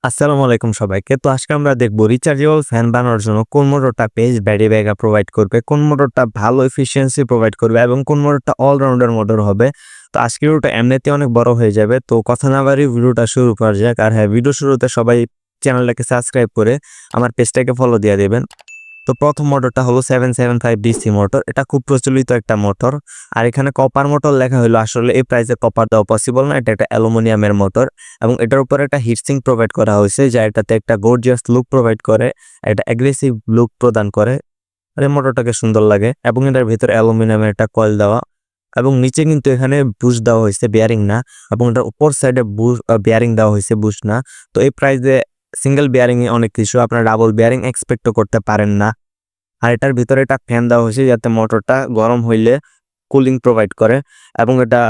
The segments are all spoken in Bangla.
আসসালামু আলাইকুম সবাইকে। তো আজকে আমরা দেখব রিচার্জেবল ফ্যান বানানোর জন্য কোন মোটরটা পেজ ব্যাটারি ব্যাকআপ প্রোভাইড করবে, কোন মোটরটা ভালো এফিসিয়েন্সি প্রোভাইড করবে এবং কোন মোটরটা অলরাউন্ডার মোটর হবে। তো আজকের ভিডিওটা এমনিতে অনেক বড় হয়ে যাবে। তো কথা না বাড়িয়ে ভিডিওটা শুরু করা যাক। আর হ্যাঁ, ভিডিও শুরুতে সবাই চ্যানেলটাকে সাবস্ক্রাইব করে আমার পেজটাকে ফলো দিয়ে দেবেন। তো প্রথম মোটরটা হলো 775 ডিসি মোটর। এটা খুব প্রচলিত একটা মোটর। আর এখানে কপার মোটর লেখা হলো, আসলে এই প্রাইসে কপার দেওয়া পসিবল না, এটা একটা অ্যালুমিনিয়ামের মোটর এবং এটার উপরে একটা হিটসিঙ্ক প্রোভাইড করা হয়েছে যা এটাতে একটা গর্জিয়াস লুক প্রোভাইড করে, একটা অ্যাগ্রেসিভ লুক প্রদান করে। আর এই মোটরটাকে সুন্দর লাগে এবং এটার ভিতরে অ্যালুমিনিয়ামের একটা কয়েল দেওয়া এবং নিচে কিন্তু এখানে বুশ দেওয়া হয়েছে, বিয়ারিং না, এবং এটার উপর সাইডে বিয়ারিং দেওয়া হয়েছে, বুশ না। তো এই প্রাইসে সিঙ্গেল বিয়ারিং এ অনেক কিছু, আপনারা ডাবল বিয়ারিং এক্সপেক্টও করতে পারেন না। আর এটার ভিতরে একটা ফ্যান দেওয়া হয়েছে যাতে মোটরটা গরম হইলে কুলিং প্রোভাইড করে এবং এটা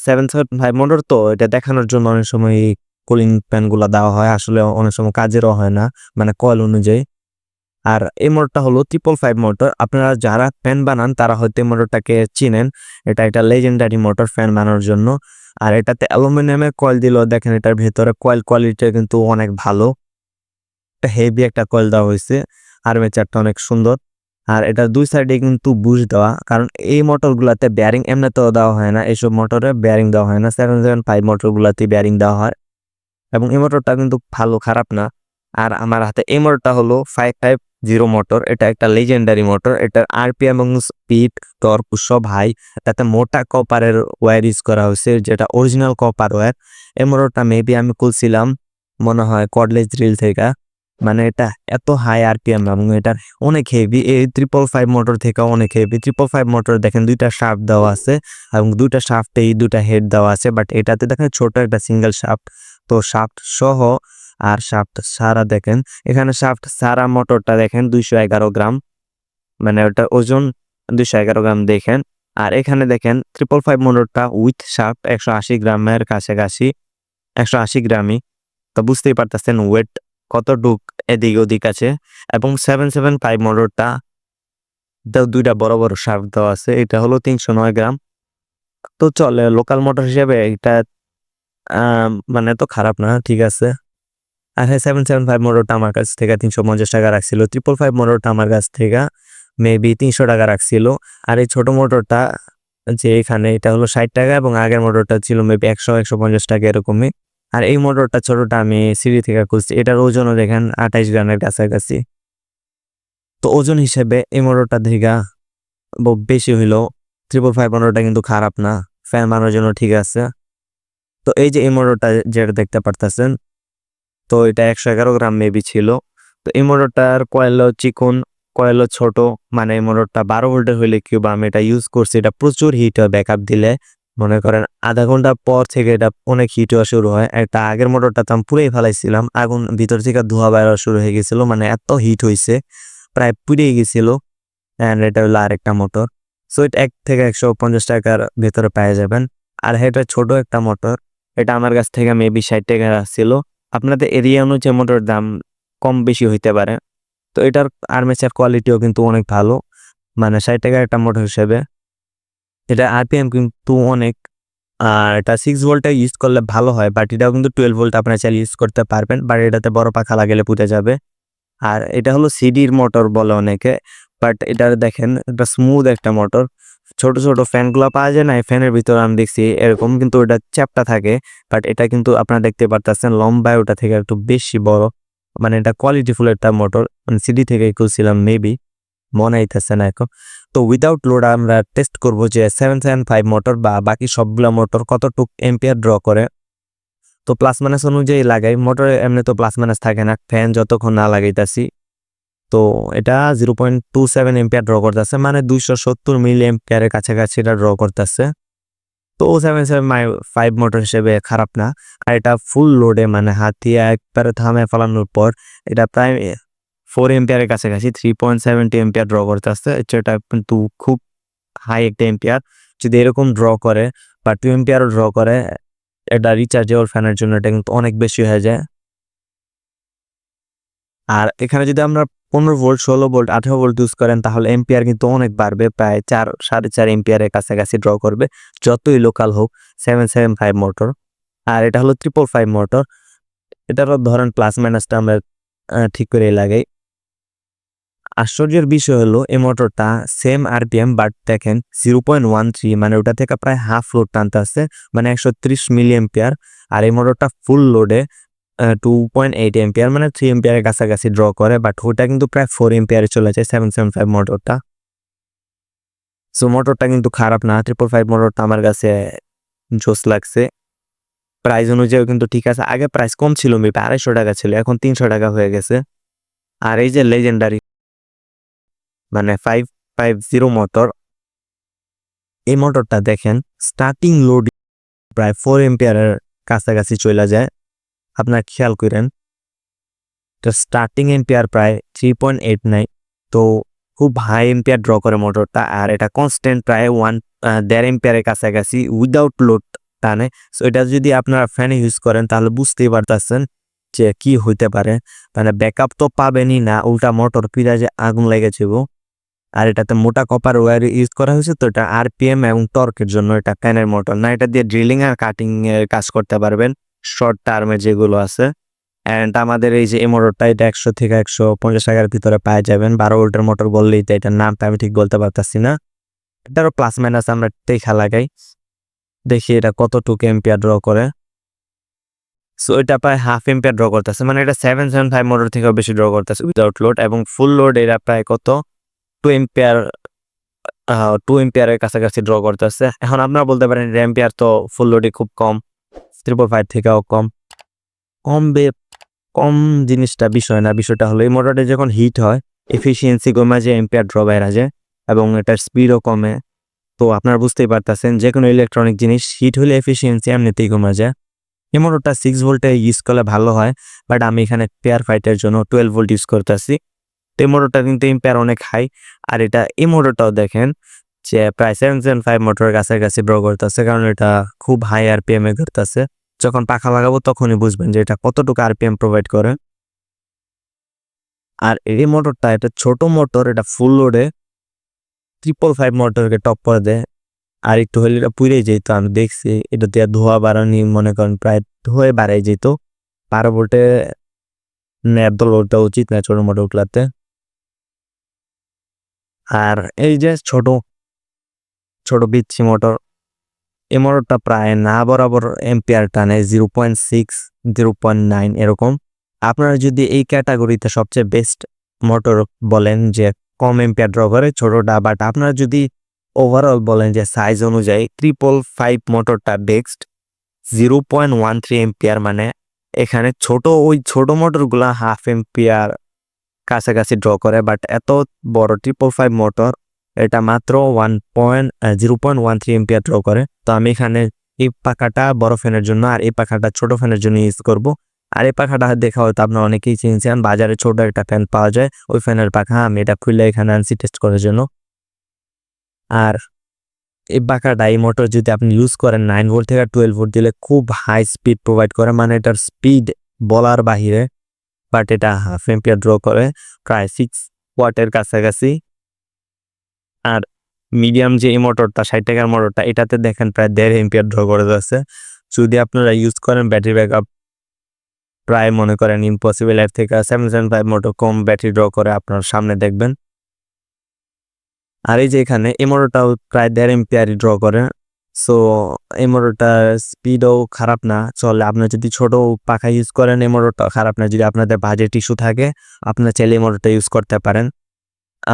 775 মোটর, তো এটা দেখানোর জন্য অনেক সময় কুলিং ফ্যানগুলো দেওয়া হয়, আসলে অনেক সময় কাজেরও হয় না, মানে কয়েল অনুযায়ী। আর এই মোটরটা হলো 555 মোটর। আপনারা যারা ফ্যান বানান তারা হয়তো এই মোটরটাকে চিনেন, এটা একটা লেজেন্ডারি মোটর ফ্যান বানানোর জন্য। আর এটাতে অ্যালুমিনিয়ামের কয়েল দিলেও দেখেন এটার ভেতরে কয়েল কোয়ালিটি কিন্তু অনেক ভালো, হেভি একটা কয়েল দেওয়া হয়েছে, আর্মেচারটা অনেক সুন্দর। আর এটার দুই সাইডে কিন্তু বুশ দেওয়া, কারণ এই মোটরগুলোতে বেয়ারিং এমনিতেও দেওয়া হয় না, এইসব মোটরে বেয়ারিং দেওয়া হয় না, 775 মোটরগুলোতে বেয়ারিং দেওয়া হয় এবং এই মোটরটা কিন্তু ভালো, খারাপ না। আর আমার হাতে এই মোটরটা হলো 550 মোটর। এটা একটা লেজেন্ডারি মোটর। এটার আরপিএম এবং স্পিড, টর্ক সব হাই। এটাতে মোটা কপারের ওয়্যার ইউজ করা হয়েছে, যেটা অরিজিনাল কপার ওয়্যার। এই মোটরটা মেবি আমি খুলছিলাম মনে হয় কর্ডলেস ড্রিল থেকে, মানে এটা এত হাই আরপিএম এবং এটা অনেক হেভি। এই 555 মোটর থেকে অনেক হেভি। 555 মোটর দেখেন দুইটা শাফট দেওয়া আছে এবং দুইটা শাফটে দুইটা হেড দেওয়া আছে, বাট এটাতে দেখেন ছোট একটা সিঙ্গেল শাফট। তো শাফট সহ আর শাফট সারা দেখেন, এখানে শাফট সারা মোটরটা দেখেন 211 গ্রাম, মানে ওটা ওজন 211 গ্রাম দেখেন। আর এখানে দেখেন 555 মোটরটা উইথ শাফট 180 গ্রামের কাছাকাছি, 180 গ্রামই। তো বুঝতেই পারতেছেন ওয়েট কতটুক এদিক ওদিক আছে। এবং 775 মোটরটা দুইটা বড় বড় শাফট দেওয়া আছে, এটা হলো 309 গ্রাম। তো চলে লোকাল মোটর হিসেবে এটা মানে তো খারাপ না, ঠিক আছে। আর হ্যাঁ, 775 মোটরটা আমার কাছ থেকে 350 টাকা রাখছিল, 555 মোটরটা আমার কাছ থেকে মেবি 300 টাকা রাখছিল। আর এই ছোট মোটরটা যে এখানে, এটা হলো 60 টাকা এবং আগের মোটরটা ছিল মেবি 100-150 টাকা এরকমই। আর এই মোটরটা ছোটটা আমি সিঁড়ি থেকে খুঁজছি, এটার ওজনও দেখেন 28 গ্রামের কাছাকাছি। তো ওজন হিসেবে এই মোটরটা থেকে বেশি হইলো। 555 মোটরটা কিন্তু খারাপ না, ফ্যান বানানোর জন্য ঠিক আছে। তো এই যে এই মোটরটা যেটা দেখতে পারতেছেন, তো এটা 111 গ্রাম মেবি ছিল। তো এই মোটরটার কয়েলও চিকন, কয়েলও ছোট, মানে এই মোটরটা 12 ভোল্টের হইলে কি বা আমি এটা ইউজ করছি, এটা প্রচুর হিট হয় ব্যাকআপ দিলে। মনে করেন আধা ঘন্টা পর থেকে এটা অনেক হিট হওয়া শুরু হয়। একটা আগের মোটরটা তো আমি পুড়েই ফেলাইছিলাম, আগুন ভিতর থেকে ধোঁয়া বের হওয়া শুরু হয়ে গেছিল, মানে এত হিট হয়েছে প্রায় পুড়েই গেছিল। অ্যান্ড এটা হলো আরেকটা মোটর। সো এটা 1 থেকে 150 টাকার ভেতরে পেয়ে যাবেন। আর এটা ছোট একটা মোটর, এটা আমার কাছ থেকে মেবি 60 টাকা ছিল। আপনাদের এরিয়া অনুযায়ী মোটরের দাম কম বেশি হইতে পারে। তো এটার আর্মেচার কোয়ালিটিও কিন্তু অনেক ভালো, মানে 60 টাকার একটা মোটর হিসেবে। এটা আরপিএম কিন্তু অনেক, আর এটা 6 ভোল্টে ইউজ করলে ভালো হয়, বাট এটাও কিন্তু 12 ভোল্ট আপনারা চাইলে ইউজ করতে পারবেন, বাট এটাতে বড় পাখা লাগালে পুড়ে যাবে। আর এটা হলো সিডির মোটর বলে অনেকে, বাট এটা দেখেন এটা স্মুথ একটা মোটর। ছোট ছোট ফ্যানগুলো পাওয়া যায় না, এই ফ্যানের ভিতরে আমি দেখছি এরকম, কিন্তু ওটা চ্যাপটা থাকে। বাট এটা কিন্তু আপনারা দেখতে পারতেছেন লম্বায় ওটা থেকে একটু বেশি বড়, মানে এটা কোয়ালিটিফুল একটা মোটর। মানে সিডি থেকে খুলছিলাম মেবি, মনে আইতেছে না এখন। তো উইদাউট লোড আমরা টেস্ট করব যে 775 মোটর বা বাকি সবগুলা মোটর কতটুক এম্পিয়ার ড্র করে। তো প্লাস মাইনাস অনুযায়ী লাগাই, মোটরে এমনি তো প্লাস মাইনাস থাকে না ফ্যান যতক্ষণ না লাগাইতাছি। তো এটা 0.27 এম্পিয়ার ড্র করতেছে, মানে 270 মিলি এম্পিয়ারের কাছাকাছি এটা ড্র করতেছে। তো 775 মোটর হিসেবে খারাপ না। আর এটা ফুল লোডে, মানে হাতিয়া একবারে থামে ফেলানোর পর এটা প্রায় 4 এম্পিয়ারের কাছাকাছি 3.70 এম্পিয়ার ড্র করতেছে। এটা কিন্তু খুব হাই একটা এম্পিয়ার। যদি এরকম ড্র করে বা 2 এম্পিয়ারও ড্র করে, এটা রিচার্জেবল ফ্যানের জন্য এটা কিন্তু অনেক বেশি হয়ে যায়। আর এখানে যদি আমরা 15 ভোল্ট, 16 ভোল্ট, 18 ভোল্ট ইউজ করেন তাহলে এম্পিয়ার কিন্তু অনেক বাড়বে, প্রায় 4-4.5 এম্পিয়ারের কাছাকাছি ড্র করবে, যতই লোকাল হোক 775 মোটর। আর এটা হলো 555 মোটর। এটারও ধরেন প্লাস মাইনাসটা আমরা ঠিক করে লাগাই। আশ্চর্যের বিষয় হলো এই মোটরটা সেম আরপিএম, বাট দেখেন 0.13, মানে ওটা থেকে প্রায় হাফ লোড টানতে আছে, মানে 130 মিলি এম্পিয়ার। আর এই মোটরটা ফুল লোডে 2.8 এম্পিয়ার, মানে 3 এম্পিয়ারের কাছাকাছি ড্র করে, বাট ওটা কিন্তু প্রায় 4 এম্পিয়ারে চলে যায় 775 মোটরটা। সো মোটরটা কিন্তু খারাপ না, 555 মোটরটা আমার কাছে জোস লাগছে। প্রাইস অনুযায়ী কিন্তু ঠিক আছে। আগে প্রাইস কম ছিল, মেবি 250 টাকা ছিল, এখন 300 টাকা হয়ে গেছে। আর এই যে লেজেন্ডারি মানে 550 মোটর, এই মোটরটা দেখেন স্টার্টিং লোড প্রায় 4 এম্পিয়ারের কাছাকাছি চলে যায়। আপনার খেয়াল করেন, তো স্টার্টিং এম্পিয়ার প্রায় 3.89, তো খুব হাই এম্পিয়ার ড্র করে মোটরটা। আর এটা কনস্ট্যান্ট প্রায় 1.5 এম্পিয়ারের কাছাকাছি উইদাউট লোড টানে। সো এটা যদি আপনারা ফ্যানে ইউজ করেন তাহলে বুঝতেই পারতেছেন যে কি হইতে পারে, মানে ব্যাকআপ তো পাবেনই না, উল্টা মোটর পিরা যে আগুন লেগে যাব। আর এটাতে মোটা কপার ওয়্যার ইউজ করা হয়েছে, তো এটা আরপিএম এবং টর্কের জন্য এটা ফ্যানের মোটর না। এটা দিয়ে ড্রিলিং আর কাটিং এর কাজ করতে পারবেন শর্ট টার্মে যেগুলো আছে। অ্যান্ড আমাদের এই যে এই মোটরটা, এটা 100 থেকে 150 টাকার ভিতরে পাওয়া যাবেন। 12 ভোল্টের মোটর বললেই তো, এটার নামটা আমি ঠিক বলতে পারতাছি না। এটারও প্লাস মাইনাস আমরা দেখা লাগাই, দেখি এটা কতটুকু এম্পিয়ার ড্র করে। সো এটা প্রায় হাফ এম্পিয়ার ড্র করতেছে, মানে এটা 775 মোটর থেকেও বেশি ড্র করতেছে উইদাউট লোড। এবং ফুল লোড এটা প্রায় কত 2 এম্পিয়ার, 2 এম্পিয়ারের কাছাকাছি ড্র করতেছে। এখন আপনারা বলতে পারেন এম্পিয়ার তো ফুল লোডে খুব কম, 555 থেকেও কম। কম জিনিসটা বিষয় না, বিষয়টা হলো এই মোটরটা যখন হিট হয় এফিসিয়েন্সি কমে যায়, এম্পিয়ার ড্র বাইরে যায় এবং এটার স্পিডও কমে। তো আপনারা বুঝতেই পারতেছেন যে কোনো ইলেকট্রনিক জিনিস হিট হলে এফিসিয়েন্সি এমনিতেই কমে যায়। এই মোটরটা 6 ভোল্টে ইউজ করলে ভালো হয়, বাট আমি এখানে পেয়ার ফাইটের জন্য 12 ভোল্ট ইউজ করতেছি। তো এই মোটরটা কিন্তু এম্পিয়ার অনেক হাই। আর এটা এই মোটরটাও দেখেন যে প্রায় 775 মোটরের কাছাকাছি ড্র করতেছে, কারণ এটা খুব হাই আরপিএম এ ঘুরতেছে। যখন পাখা লাগাবো তখনই বুঝবেন যে এটা কতটুকু আরপিএম প্রোভাইড করে। আর এই মোটরটা এটা ছোট মোটর, এটা ফুল লোডে 555 মোটরকে টপ করে দেয়। আর একটু হলে এটা পুড়েই যেত, আমি দেখছি এটা দিয়ে ধোয়া বাড়ানি, মনে করেন প্রায় ধোয়ে বাড়াই যেত। 12 ভোল্টে এত লোডটা উচিত না ছোট মোটরগুলাতে। আর এই যে ছোট ছোট বিচ্ছি মোটর, এই মোটরটা প্রায় না বরাবর এম্পিয়ার টানে 0.6, 0.9 এরকম। আপনারা যদি এই ক্যাটাগরিতে সবচেয়ে বেস্ট মোটর বলেন যে কম এম্পিয়ার ড্র করে ছোটটা, বাট আপনারা যদি ওভারঅল বলেন যে সাইজ অনুযায়ী 555 মোটরটা বেস্ট, 0.13 এম্পিয়ার, মানে এখানে ওই ছোট মোটরগুলা হাফ এম্পিয়ার কাছাকাছি ড্র করে, বাট এত বড় 555 মোটর এটা মাত্র 0.13 এম্পিয়ার ড্র করে। তো আমি এখানে এই পাখাটা বড় ফ্যানের জন্য আর এই পাখাটা ছোট ফ্যানের জন্য ইউজ করব। আর এই পাখাটা দেখা হয়তো আপনারা অনেকেই চিনছেন, বাজারে ছোট একটা ফ্যান পাওয়া যায়, ওই ফ্যানের পাখা আমি এটা খুলে এখানে আনছি টেস্ট করার জন্য। আর এই পাখাটা এই মোটর যদি আপনি ইউজ করেন 9 ভোল্ট থেকে 12 ভোল্ট দিলে খুব হাই স্পিড প্রোভাইড করে, মানে এটার স্পিড বলার বাহিরে। বাট এটা হাফ এম্পিয়ার ড্র করে প্রায় 6 ওয়াটের কাছাকাছি। আর মিডিয়াম যে এই মোটরটা 60 টাকার মোটরটা, এটাতে দেখেন প্রায় 1.5 এম্পিয়ার ড্র করে যাচ্ছে। যদি আপনারা ইউজ করেন ব্যাটারি ব্যাকআপ প্রায় মনে করেন ইম্পসিবল, এর থেকে 775 মোটর কম ব্যাটারি ড্র করে আপনার সামনে দেখবেন। আর এই যে এখানে এই মোটরটাও প্রায় 1.5 এম্পিয়ারই ড্র করে। সো এই মোটরটার স্পিডও খারাপ না, চলে। আপনার যদি ছোট পাখা ইউজ করেন এই মোটরটা খারাপ না, যদি আপনাদের বাজেট ইস্যু থাকে আপনার চাইলে এই মোটরটা ইউজ করতে পারেন।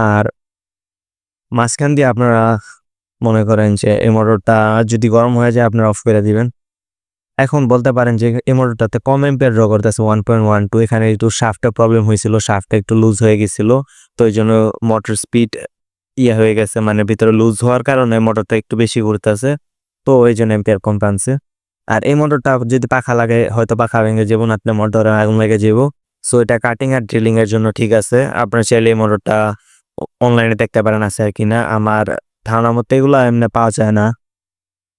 আর মাঝখান দিয়ে আপনারা মনে করেন যে এই মোটরটা যদি গরম হয়ে যায় আপনারা অফ করে দিবেন। এখন বলতে পারেন যে এই মোটরটাতে কম এম্পিয়ার ড্র করতেছে 1.12, এখানে একটু শাফটে প্রবলেম হয়েছিল, শাফটটা একটু লুজ হয়ে গেছিল, তো এই জন্য মোটর স্পিড হয়ে গেছে, মানে ভিতরে লুজ হওয়ার কারণে মোটরটা একটু বেশি ঘুরতেছে, তো এই জন্য এম্পিয়ার কম টানছে। আর এই মোটরটা যদি পাখা লাগে হয়তো পাখা ভেঙে যাবো, না মোটরে আগুন লেগে যাবো। সো এটা কাটিং আর ড্রিলিং এর জন্য ঠিক আছে। আপনার চাইলে এই মোটরটা অনলাইনে দেখতে পারেন আছে কিনা। আমার ধারণা মতো এগুলো এমনি পাওয়া যায় না।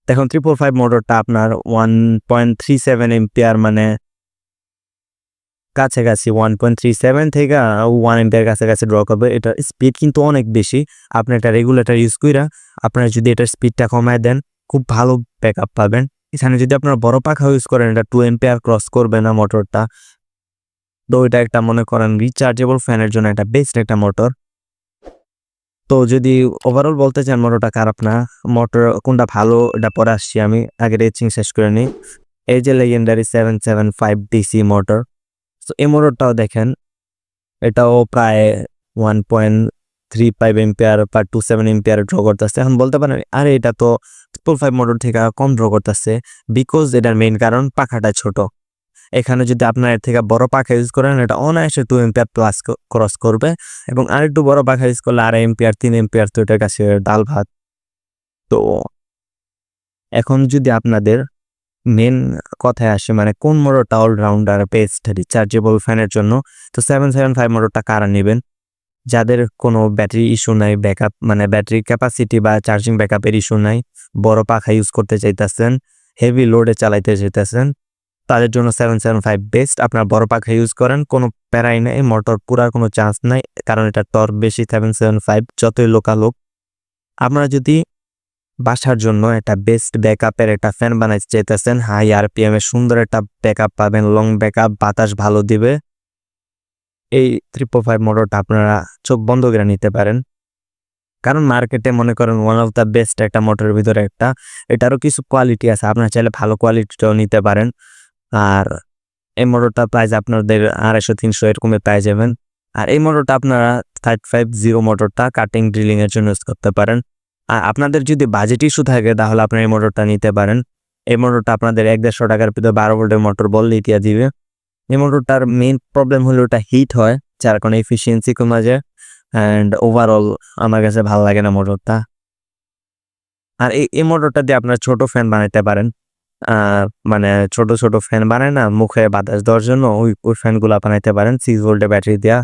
দেখুন 345 মোটরটা আপনার 1.37 এম্পিয়ার, মানে কাছাকাছি 1.37 থেকে 1 এম্পিয়ার কাছাকাছি ড্র করবে। এটার স্পিড কিন্তু অনেক বেশি। আপনি একটা রেগুলেটর ইউজ কইরা আপনারা যদি এটার স্পিডটা কমায় দেন খুব ভালো ব্যাকআপ পাবেন। এখানে যদি আপনারা বড় পাখা ইউজ করেন এটা 2 এম্পিয়ার ক্রস করবে না মোটরটা। তো এটা একটা মনে করেন রিচার্জেবল ফ্যানের জন্য একটা বেস্ট একটা মোটর। তো যদি ওভারঅল বলতে চান মোটরটা খারাপ না, মোটর কোনটা ভালো এটা পরে আসছি, আমি আগে রেচিং শেষ করে নিই। এই যে লেজেন্ডারি 775 ডিসি মোটর, তো এই মোটরটাও দেখেন এটাও প্রায় 1.35 এম্পিয়ার বা 27 এম্পিয়ার ড্র করতেছে। এখন বলতে পারেন আরে এটা তো 555 মোটর থেকে কম ড্র করতেছে, বিকজ এটার মেইন কারণ পাখাটা ছোট। এখানে যদি আপনার এর থেকে বড় পাখা ইউজ করেন এটা অনায়াসে 2 এম্পিয়ার প্লাস ক্রস করবে, এবং আরেকটু বড় পাখা ইউজ করলে 2.5 এম্পিয়ার 3 এম্পিয়ার, তো এটার কাছে ডাল ভাত। তো এখন যদি আপনাদের মেন কথায় আসে মানে কোন মোটরটা অলরাউন্ডার বেস্ট রিচার্জেবল ফ্যানের জন্য, তো 775 মোটরটা কারা নেবেন? যাদের কোনো ব্যাটারি ইস্যু নাই, ব্যাকআপ মানে ব্যাটারি ক্যাপাসিটি বা চার্জিং ব্যাকআপের ইস্যু নাই, বড় পাখা ইউজ করতে চাইতেছেন, হেভি লোডে চালাইতে চাইতেছেন, তাদের জন্য 775 বেস্ট। আপনার বড় পাখা ইউজ করেন, কোনো প্যারাই নাই, মোটর পুরার কোনো চান্স নাই, কারণ এটা টর্ক বেশি 775 যতই লোকাল হোক। আপনারা যদি বাসার জন্য একটা বেস্ট ব্যাকআপের একটা ফ্যান বানাইতে চাইতেছেন, হাই আরপিএম এর সুন্দর একটা ব্যাকআপ পাবেন, লং ব্যাকআপ, বাতাস ভালো দিবে, এই 355 মোটরটা আপনারা চোখ বন্ধ করে নিতে পারেন। কারণ মার্কেটে মনে করেন ওয়ান অফ দ্য বেস্ট একটা মোটরের ভিতরে একটা। এটারও কিছু কোয়ালিটি আছে, আপনারা চাইলে ভালো কোয়ালিটিটাও নিতে পারেন। আর এই মোটরটা প্রাইস আপনাদের 250-300 এরকমের পেয়ে যাবেন। আর এই মোটরটা আপনারা 350 মোটরটা কাটিং ড্রিলিং এর জন্য ইউজ করতে পারেন। আর আপনাদের যদি বাজেট ইস্যু থাকে তাহলে আপনারা এই মোটরটা নিতে পারেন। এই মোটরটা আপনাদের 1-150 টাকার ভিতরে 12 ভোল্টের মোটর বললেই দিয়ে দিবে। এই মোটরটার মেইন প্রবলেম হলো ওটা হিট হয়, যার কারণে এফিসিয়েন্সি কমে যায়, অ্যান্ড ওভারঅল আমার কাছে ভালো লাগে না মোটরটা। আর এই মোটরটা দিয়ে আপনারা ছোট ফ্যান বানাইতে পারেন, মানে ছোট ছোট ফ্যান বানায় না মুখে বাতাস দেওয়ার জন্য, ওই ফ্যানগুলা বানাইতে পারেন 6 ভোল্টের ব্যাটারি দেওয়া।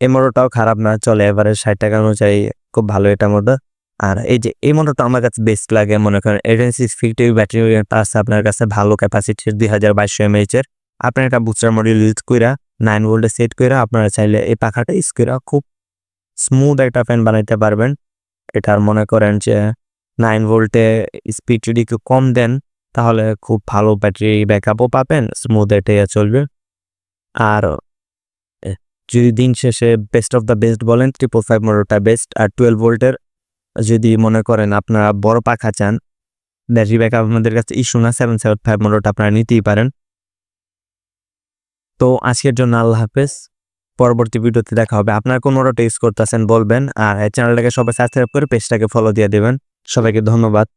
এই মোটরটাও খারাপ না, চলে এভারেজ 60 টাকা অনুযায়ী খুব ভালো এটা মোটর। আর এই যে এই মোটরটা আমার কাছে বেস্ট লাগে, মনে করেন 8650 ব্যাটারিটা আছে আপনার কাছে, ভালো ক্যাপাসিটির 2200 mAh এর। আপনার একটা বুস্টার মডেল ইউজ কইরা 9 ভোল্টে সেট কইরা আপনারা চাইলে এই পাখাটা ইউজ কইরা খুব স্মুথ একটা ফ্যান বানাইতে পারবেন। এটার মনে করেন যে 9 ভোল্টে স্পিড যদি একটু কম দেন তাহলে খুব ভালো ব্যাটারি ব্যাকআপও পাবেন, স্মুথ এটাই চলবে। আর এ যদি দিন শেষে বেস্ট অফ দ্য বেস্ট বলেন 355 মোটরটা বেস্ট। আর 12 ভোল্টের যদি মনে করেন আপনারা বড় পাখা চান, ব্যাটারি ব্যাকআপ আমাদের কাছে ইস্যু না, 775 মোটরটা আপনারা নিতেই পারেন। তো আজকের জন্য আল্লাহ হাফেজ, পরবর্তী ভিডিওতে দেখা হবে। আপনার কোন মোটরটা ইউজ করতেছেন বলবেন, আর চ্যানেলটাকে সবাই সাবস্ক্রাইব করে পেজটাকে ফলো দিয়ে দেবেন। সবাইকে ধন্যবাদ।